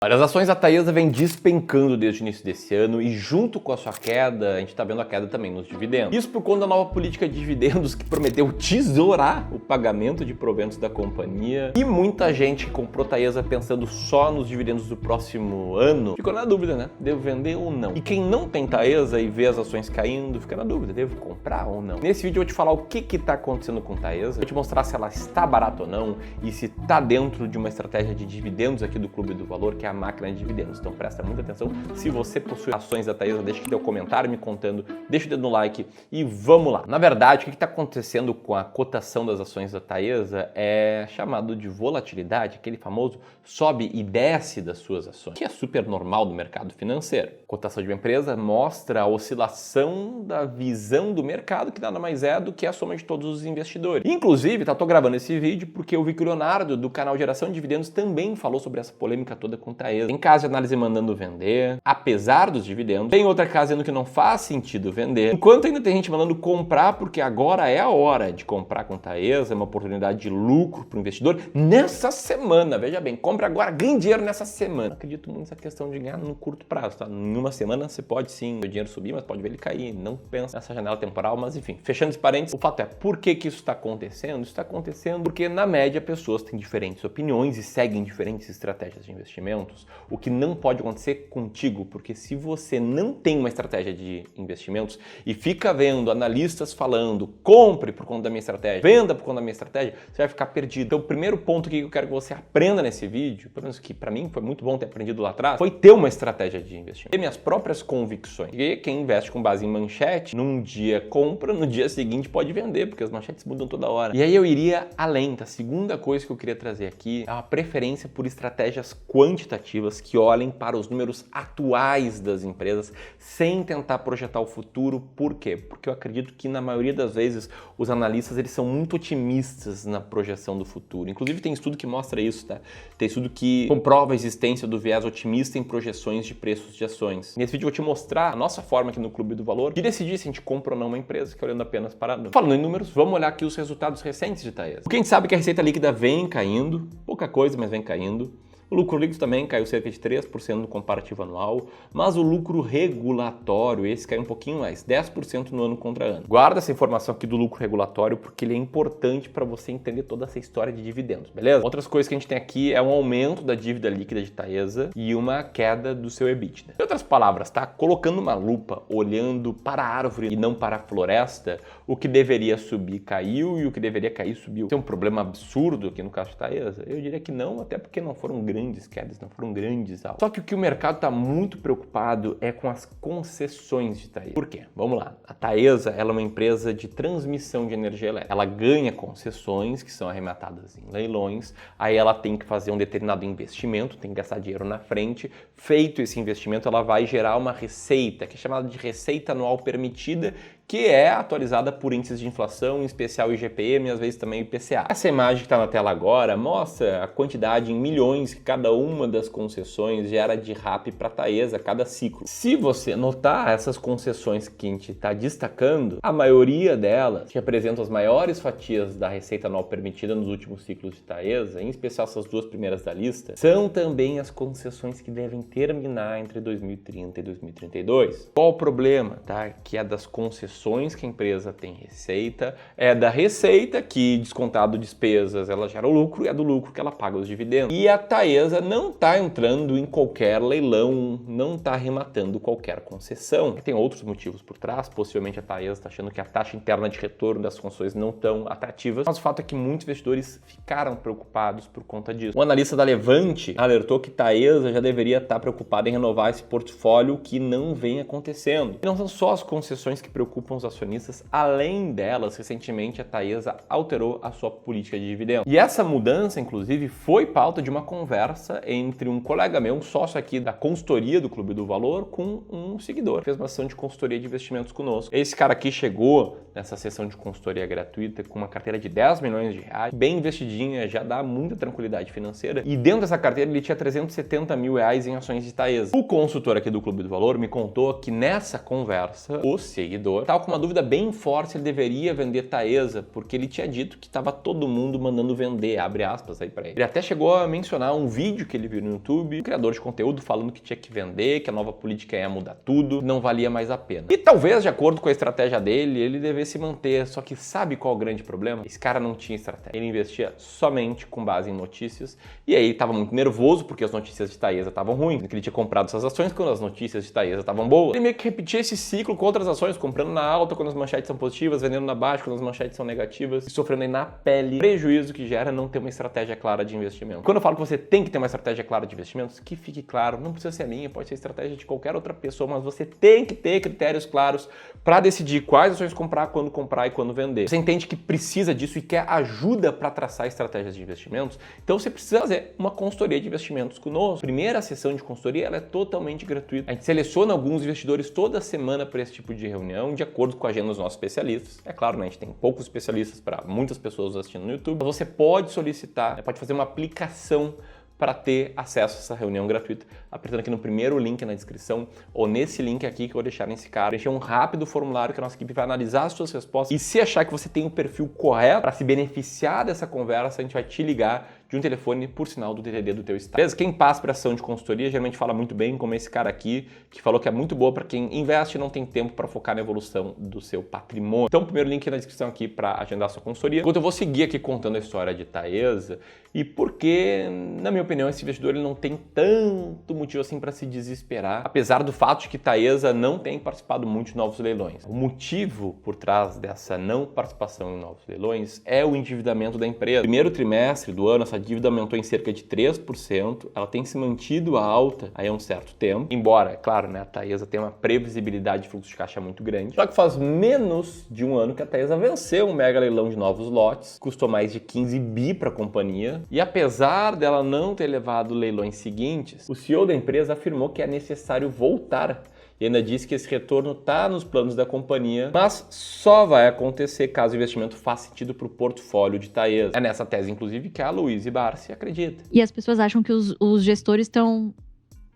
Olha, as ações da Taesa vêm despencando desde o início desse ano e junto com a sua queda, a gente está vendo a queda também nos dividendos. Isso por conta da nova política de dividendos que prometeu tesourar o pagamento de proventos da companhia e muita gente que comprou Taesa pensando só nos dividendos do próximo ano ficou na dúvida, né? Devo vender ou não? E quem não tem Taesa e vê as ações caindo fica na dúvida, devo comprar ou não? Nesse vídeo eu vou te falar o que está acontecendo com Taesa, vou te mostrar se ela está barata ou não e se está dentro de uma estratégia de dividendos aqui do Clube do Valor, que é a máquina de dividendos. Então presta muita atenção. Se você possui ações da Taesa, deixa aqui teu comentário me contando, deixa o dedo no like e vamos lá. Na verdade, o que está acontecendo com a cotação das ações da Taesa é chamado de volatilidade, aquele famoso sobe e desce das suas ações, que é super normal do mercado financeiro. A cotação de uma empresa mostra a oscilação da visão do mercado, que nada mais é do que a soma de todos os investidores. Inclusive, tô gravando esse vídeo porque eu vi que o Leonardo, do canal Geração de Dividendos, também falou sobre essa polêmica toda com Taesa. Tem caso de análise mandando vender, apesar dos dividendos. Tem outra casa dizendo que não faz sentido vender. Enquanto ainda tem gente mandando comprar, porque agora é a hora de comprar com Taesa, é uma oportunidade de lucro para o investidor nessa semana. Veja bem, compre agora, ganhe dinheiro nessa semana. Não acredito muito nessa questão de ganhar no curto prazo, tá? Em uma semana você pode sim o dinheiro subir, mas pode ver ele cair. Não pensa nessa janela temporal, mas enfim, fechando esse parênteses, o fato é, por que isso está acontecendo? Isso está acontecendo porque, na média, pessoas têm diferentes opiniões e seguem diferentes estratégias de investimentos, o que não pode acontecer contigo, porque se você não tem uma estratégia de investimentos e fica vendo analistas falando, compre por conta da minha estratégia, venda por conta da minha estratégia, você vai ficar perdido. Então, o primeiro ponto que eu quero que você aprenda nesse vídeo, pelo menos que para mim foi muito bom ter aprendido lá atrás, foi ter uma estratégia de investimento, ter minhas próprias convicções. E quem investe com base em manchete, num dia compra, no dia seguinte pode vender, porque as manchetes mudam toda hora. E aí eu iria além, tá? A segunda coisa que eu queria trazer aqui é uma preferência por estratégias quantitativas que olhem para os números atuais das empresas sem tentar projetar o futuro. Por quê? Porque eu acredito que na maioria das vezes os analistas eles são muito otimistas na projeção do futuro. Inclusive tem estudo que mostra isso, tá? Tem estudo que comprova a existência do viés otimista em projeções de preços de ações. Nesse vídeo eu vou te mostrar a nossa forma aqui no Clube do Valor de decidir se a gente compra ou não uma empresa, que é olhando apenas para números. Falando em números, vamos olhar aqui os resultados recentes de Taesa. Porque a gente sabe que a receita líquida vem caindo, pouca coisa, mas vem caindo. O lucro líquido também caiu cerca de 3% no comparativo anual, mas o lucro regulatório, esse caiu um pouquinho mais, 10% no ano contra ano. Guarda essa informação aqui do lucro regulatório porque ele é importante para você entender toda essa história de dividendos, beleza? Outras coisas que a gente tem aqui é um aumento da dívida líquida de Taesa e uma queda do seu EBITDA. Em outras palavras, tá? Colocando uma lupa, olhando para a árvore e não para a floresta, o que deveria subir caiu e o que deveria cair subiu. Isso é um problema absurdo aqui no caso de Taesa? Eu diria que não, até porque não foram grandes quedas, não foram grandes altas. Só que o que o mercado está muito preocupado é com as concessões de Taesa. Por quê? Vamos lá. A Taesa ela é uma empresa de transmissão de energia elétrica. Ela ganha concessões que são arrematadas em leilões, aí ela tem que fazer um determinado investimento, tem que gastar dinheiro na frente. Feito esse investimento, ela vai gerar uma receita, que é chamada de receita anual permitida, que é atualizada por índices de inflação, em especial o IGPM e às vezes também o IPCA. Essa imagem que está na tela agora mostra a quantidade em milhões que cada uma das concessões gera de RAP para a Taesa a cada ciclo. Se você notar essas concessões que a gente está destacando, a maioria delas, que representam as maiores fatias da receita anual permitida nos últimos ciclos de Taesa, em especial essas duas primeiras da lista, são também as concessões que devem terminar entre 2030 e 2032. Qual o problema? Tá? Que é das concessões que a empresa tem receita, é da receita que, descontado despesas, ela gera o lucro e é do lucro que ela paga os dividendos. E a Taesa não está entrando em qualquer leilão, não está arrematando qualquer concessão. Tem outros motivos por trás, possivelmente a Taesa está achando que a taxa interna de retorno das concessões não tão atrativas, mas o fato é que muitos investidores ficaram preocupados por conta disso. Um analista da Levante alertou que Taesa já deveria estar preocupada em renovar esse portfólio que não vem acontecendo. E não são só as concessões que preocupam os acionistas, além delas, recentemente a Taesa alterou a sua política de dividendos. E essa mudança, inclusive, foi pauta de uma conversa entre um colega meu, um sócio aqui da consultoria do Clube do Valor, com um seguidor. Fez uma sessão de consultoria de investimentos conosco. Esse cara aqui chegou nessa sessão de consultoria gratuita com uma carteira de 10 milhões de reais, bem investidinha, já dá muita tranquilidade financeira. E dentro dessa carteira ele tinha 370 mil reais em ações de Taesa. O consultor aqui do Clube do Valor me contou que nessa conversa, o seguidor tal com uma dúvida bem forte se ele deveria vender Taesa, porque ele tinha dito que estava todo mundo mandando vender, abre aspas aí para ele. Ele até chegou a mencionar um vídeo que ele viu no YouTube, um criador de conteúdo falando que tinha que vender, que a nova política ia mudar tudo, não valia mais a pena. E talvez, de acordo com a estratégia dele, ele devesse manter, só que sabe qual é o grande problema? Esse cara não tinha estratégia. Ele investia somente com base em notícias, e aí ele estava muito nervoso porque as notícias de Taesa estavam ruins, que ele tinha comprado essas ações quando as notícias de Taesa estavam boas. Ele meio que repetia esse ciclo com outras ações, comprando na alta quando as manchetes são positivas, vendendo na baixa quando as manchetes são negativas, e sofrendo aí na pele prejuízo que gera não ter uma estratégia clara de investimento. Quando eu falo que você tem que ter uma estratégia clara de investimentos, que fique claro, não precisa ser a minha, pode ser a estratégia de qualquer outra pessoa, mas você tem que ter critérios claros para decidir quais ações comprar e quando vender. Você entende que precisa disso e quer ajuda para traçar estratégias de investimentos? Então você precisa fazer uma consultoria de investimentos conosco. Primeira sessão de consultoria, ela é totalmente gratuita. A gente seleciona alguns investidores toda semana para esse tipo de reunião, de acordo com a agenda dos nossos especialistas. É claro, né, a gente tem poucos especialistas para muitas pessoas assistindo no YouTube. Você pode solicitar, pode fazer uma aplicação para ter acesso a essa reunião gratuita, apertando aqui no primeiro link na descrição ou nesse link aqui que eu vou deixar nesse card. Preencher um rápido formulário que a nossa equipe vai analisar as suas respostas e se achar que você tem o perfil correto para se beneficiar dessa conversa, a gente vai te ligar de um telefone por sinal do DDD do teu estado. Beleza? Quem passa para ação de consultoria geralmente fala muito bem, como esse cara aqui, que falou que é muito boa para quem investe e não tem tempo para focar na evolução do seu patrimônio. Então, o primeiro link na descrição aqui para agendar a sua consultoria. Enquanto eu vou seguir aqui contando a história de Taesa e porque, na minha opinião, esse investidor ele não tem tanto motivo assim para se desesperar, apesar do fato de que Taesa não tem participado muito de novos leilões. O motivo por trás dessa não participação em novos leilões é o endividamento da empresa. No primeiro trimestre do ano, essa dívida aumentou em cerca de 3%, ela tem se mantido alta aí há um certo tempo, embora, claro, né, a Taesa tem uma previsibilidade de fluxo de caixa muito grande. Só que faz menos de um ano que a Taesa venceu um mega leilão de novos lotes, custou mais de 15 bi para a companhia, e apesar dela não ter levado leilões seguintes, o CEO da empresa afirmou que é necessário voltar e ainda disse que esse retorno está nos planos da companhia, mas só vai acontecer caso o investimento faça sentido para o portfólio de Taesa. É nessa tese, inclusive, que a Luizy Barsi acredita. E as pessoas acham que os gestores estão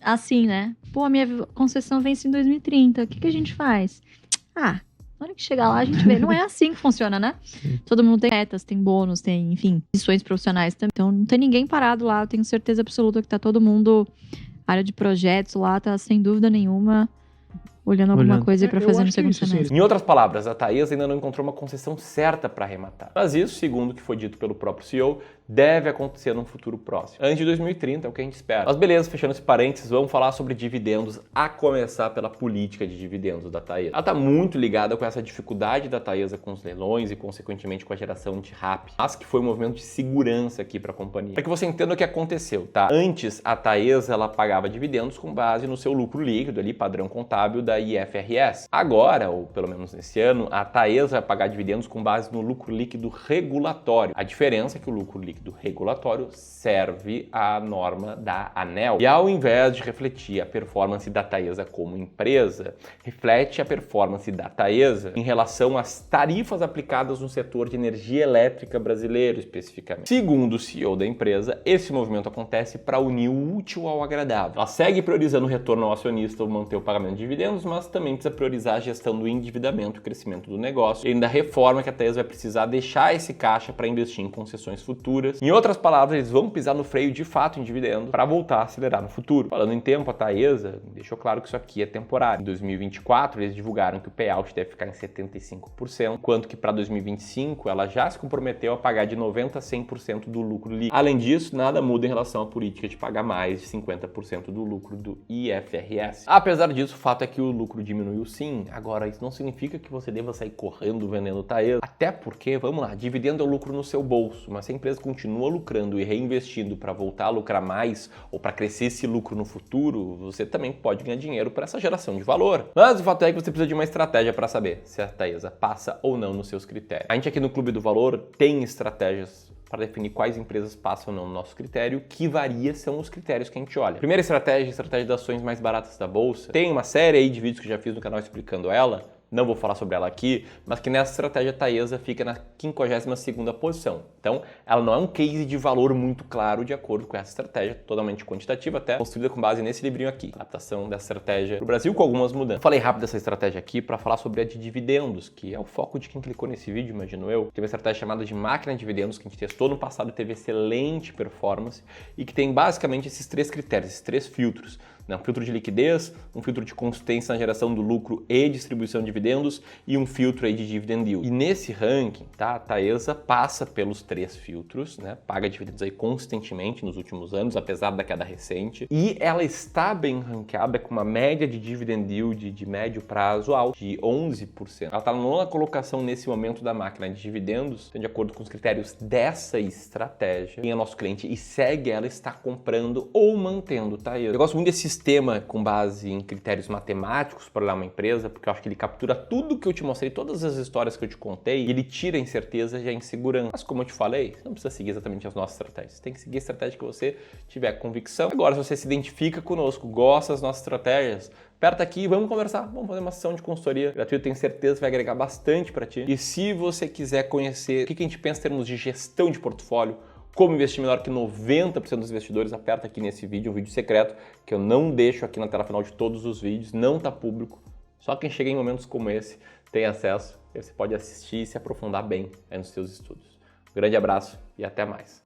assim, né? Pô, a minha concessão vence em 2030, o que a gente faz? Na hora que chegar lá, a gente vê. Não é assim que funciona, né? Todo mundo tem metas, tem bônus, tem, enfim, missões profissionais também. Então, não tem ninguém parado lá. Eu tenho certeza absoluta que tá todo mundo, área de projetos lá, tá sem dúvida nenhuma olhando alguma coisa aí pra fazer no segundo semestre. Em outras palavras, a Taesa ainda não encontrou uma concessão certa para arrematar. Mas isso, segundo o que foi dito pelo próprio CEO, deve acontecer num futuro próximo. Antes de 2030 é o que a gente espera. Mas beleza, fechando esse parênteses, vamos falar sobre dividendos, a começar pela política de dividendos da Taesa. Ela está muito ligada com essa dificuldade da Taesa com os leilões e, consequentemente, com a geração de RAP, mas que foi um movimento de segurança aqui para a companhia. Para que você entenda o que aconteceu, tá? Antes, a Taesa ela pagava dividendos com base no seu lucro líquido ali, padrão contábil da IFRS. Agora, ou pelo menos nesse ano, a Taesa vai pagar dividendos com base no lucro líquido regulatório. A diferença é que o lucro líquido regulatório serve à norma da ANEEL. E ao invés de refletir a performance da Taesa como empresa, reflete a performance da Taesa em relação às tarifas aplicadas no setor de energia elétrica brasileiro, especificamente. Segundo o CEO da empresa, esse movimento acontece para unir o útil ao agradável. Ela segue priorizando o retorno ao acionista ou manter o pagamento de dividendos, mas também precisa priorizar a gestão do endividamento e o crescimento do negócio. E ainda reforma que a Taesa vai precisar deixar esse caixa para investir em concessões futuras. Em outras palavras, eles vão pisar no freio de fato em dividendos para voltar a acelerar no futuro. Falando em tempo, a Taesa deixou claro que isso aqui é temporário. Em 2024, eles divulgaram que o payout deve ficar em 75%, enquanto que para 2025 ela já se comprometeu a pagar de 90% a 100% do lucro líquido. Além disso, nada muda em relação à política de pagar mais de 50% do lucro do IFRS. Apesar disso, o fato é que o lucro diminuiu sim. Agora, isso não significa que você deva sair correndo vendendo Taesa. Até porque, vamos lá, dividendo é o lucro no seu bolso, mas se a empresa continua lucrando e reinvestindo para voltar a lucrar mais ou para crescer esse lucro no futuro, você também pode ganhar dinheiro para essa geração de valor. Mas o fato é que você precisa de uma estratégia para saber se a Taesa passa ou não nos seus critérios. A gente aqui no Clube do Valor tem estratégias para definir quais empresas passam ou não no nosso critério, que varia são os critérios que a gente olha. Primeira estratégia, a estratégia das ações mais baratas da bolsa. Tem uma série aí de vídeos que eu já fiz no canal explicando ela, não vou falar sobre ela aqui, mas que nessa estratégia a Taesa fica na 52ª posição. Então, ela não é um case de valor muito claro de acordo com essa estratégia, totalmente quantitativa, até construída com base nesse livrinho aqui, adaptação dessa estratégia para o Brasil com algumas mudanças. Falei rápido dessa estratégia aqui para falar sobre a de dividendos, que é o foco de quem clicou nesse vídeo, imagino eu. Tem uma estratégia chamada de máquina de dividendos que a gente testou no passado e teve excelente performance e que tem basicamente esses 3 critérios, esses 3 filtros. Um filtro de liquidez, um filtro de consistência na geração do lucro e distribuição de dividendos e um filtro aí de dividend yield. E nesse ranking, tá, a Taesa passa pelos 3 filtros, né? Paga dividendos aí consistentemente nos últimos anos, apesar da queda recente. E ela está bem ranqueada com uma média de dividend yield de médio prazo alto, de 11%. Ela está na 9ª colocação nesse momento da máquina de dividendos, de acordo com os critérios dessa estratégia. Quem é nosso cliente e segue ela está comprando ou mantendo Taesa. Eu gosto muito desse sistema com base em critérios matemáticos para olhar uma empresa, porque eu acho que ele captura tudo que eu te mostrei, todas as histórias que eu te contei, e ele tira a incerteza e a insegurança. Mas como eu te falei, você não precisa seguir exatamente as nossas estratégias, você tem que seguir a estratégia que você tiver convicção. Agora, se você se identifica conosco, gosta das nossas estratégias, aperta aqui e vamos conversar, vamos fazer uma sessão de consultoria gratuita, tenho certeza que vai agregar bastante para ti. E se você quiser conhecer o que a gente pensa em termos de gestão de portfólio, como investir melhor que 90% dos investidores, aperta aqui nesse vídeo, um vídeo secreto, que eu não deixo aqui na tela final de todos os vídeos, não está público. Só quem chega em momentos como esse tem acesso, e você pode assistir e se aprofundar bem aí nos seus estudos. Um grande abraço e até mais.